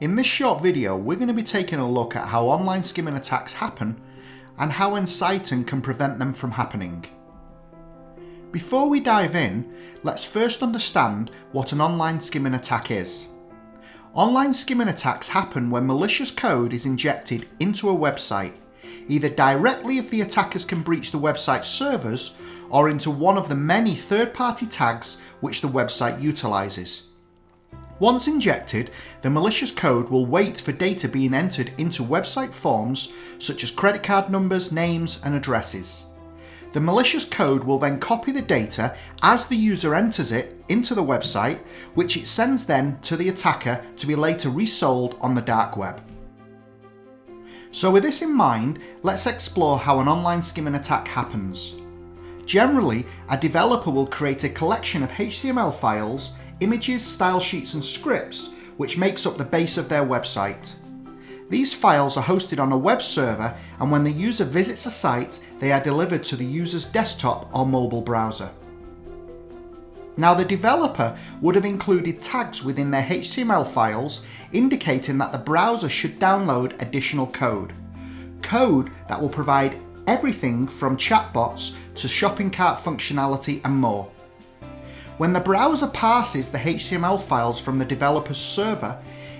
In this short video, we're going to be taking a look at how online skimming attacks happen and how Insighten can prevent them from happening. Before we dive in, let's first understand what an online skimming attack is. Online skimming attacks happen when malicious code is injected into a website, either directly if the attackers can breach the website's servers or into one of the many third-party tags which the website utilizes. Once injected, the malicious code will wait for data being entered into website forms such as credit card numbers, names, and addresses. The malicious code will then copy the data as the user enters it into the website, which it sends then to the attacker to be later resold on the dark web. So with this in mind, let's explore how an online skimming attack happens. Generally, a developer will create a collection of HTML files, images, style sheets and scripts which makes up the base of their website. These files are hosted on a web server, and when the user visits a site, they are delivered to the user's desktop or mobile browser. Now, the developer would have included tags within their HTML files indicating that the browser should download additional code. Code that will provide everything from chatbots to shopping cart functionality and more. When the browser parses the HTML files from the developer's server,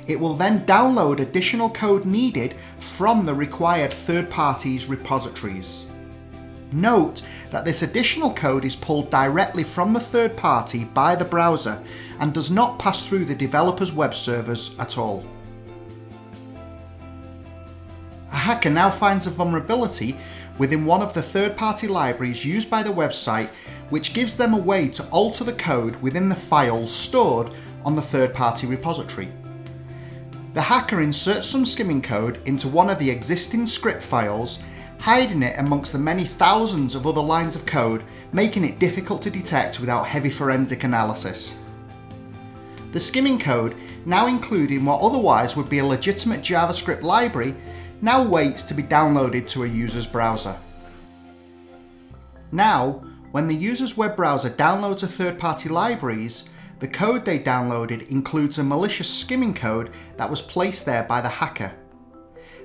it will then download additional code needed from the required third parties' repositories. Note that this additional code is pulled directly from the third party by the browser and does not pass through the developer's web servers at all. A hacker now finds a vulnerability within one of the third-party libraries used by the website, which gives them a way to alter the code within the files stored on the third-party repository. The hacker inserts some skimming code into one of the existing script files, hiding it amongst the many thousands of other lines of code, making it difficult to detect without heavy forensic analysis. The skimming code, now including what otherwise would be a legitimate JavaScript library, now waits to be downloaded to a user's browser. Now, when the user's web browser downloads a third-party libraries, the code they downloaded includes a malicious skimming code that was placed there by the hacker.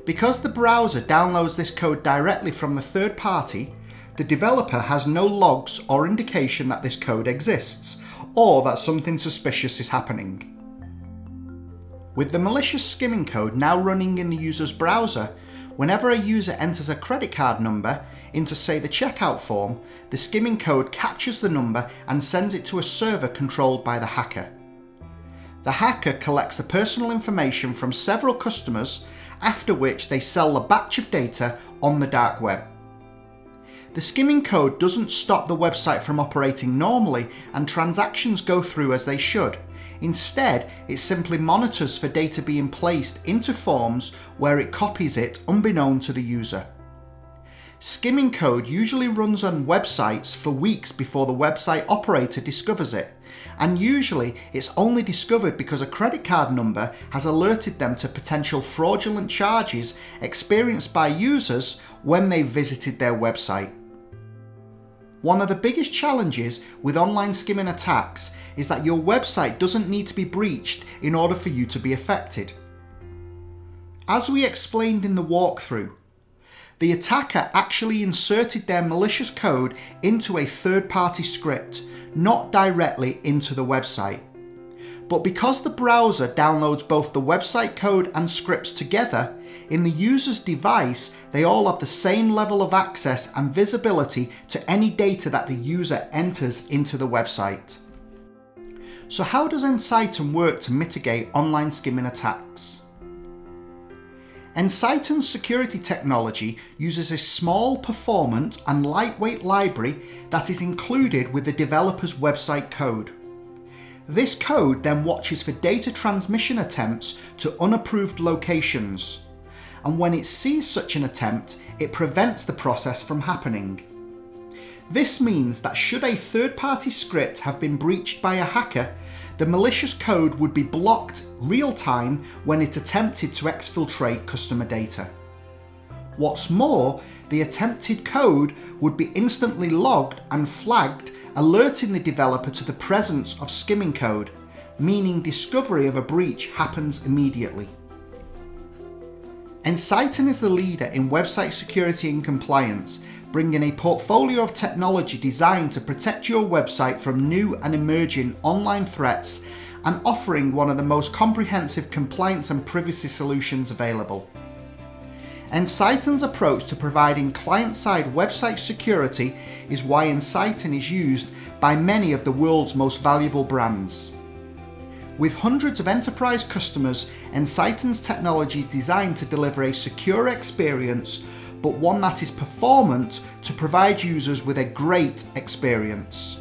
Because the browser downloads this code directly from the third party, the developer has no logs or indication that this code exists, or that something suspicious is happening. With the malicious skimming code now running in the user's browser, whenever a user enters a credit card number into, say, the checkout form, the skimming code captures the number and sends it to a server controlled by the hacker. The hacker collects the personal information from several customers, after which they sell a batch of data on the dark web. The skimming code doesn't stop the website from operating normally and transactions go through as they should. Instead, it simply monitors for data being placed into forms where it copies it unbeknown to the user. Skimming code usually runs on websites for weeks before the website operator discovers it, and usually it's only discovered because a credit card number has alerted them to potential fraudulent charges experienced by users when they visited their website. One of the biggest challenges with online skimming attacks is that your website doesn't need to be breached in order for you to be affected. As we explained in the walkthrough, the attacker actually inserted their malicious code into a third-party script, not directly into the website. But because the browser downloads both the website code and scripts together, in the user's device, they all have the same level of access and visibility to any data that the user enters into the website. So how does Insighten work to mitigate online skimming attacks? Insighten's security technology uses a small, performant and lightweight library that is included with the developer's website code. This code then watches for data transmission attempts to unapproved locations, and when it sees such an attempt, it prevents the process from happening. This means that should a third-party script have been breached by a hacker, the malicious code would be blocked real-time when it attempted to exfiltrate customer data. What's more, the attempted code would be instantly logged and flagged, alerting the developer to the presence of skimming code, meaning discovery of a breach happens immediately. Ensighten is the leader in website security and compliance, bringing a portfolio of technology designed to protect your website from new and emerging online threats and offering one of the most comprehensive compliance and privacy solutions available. Ensighten's approach to providing client-side website security is why Ensighten is used by many of the world's most valuable brands. With hundreds of enterprise customers, Ensighten's technology is designed to deliver a secure experience, but one that is performant to provide users with a great experience.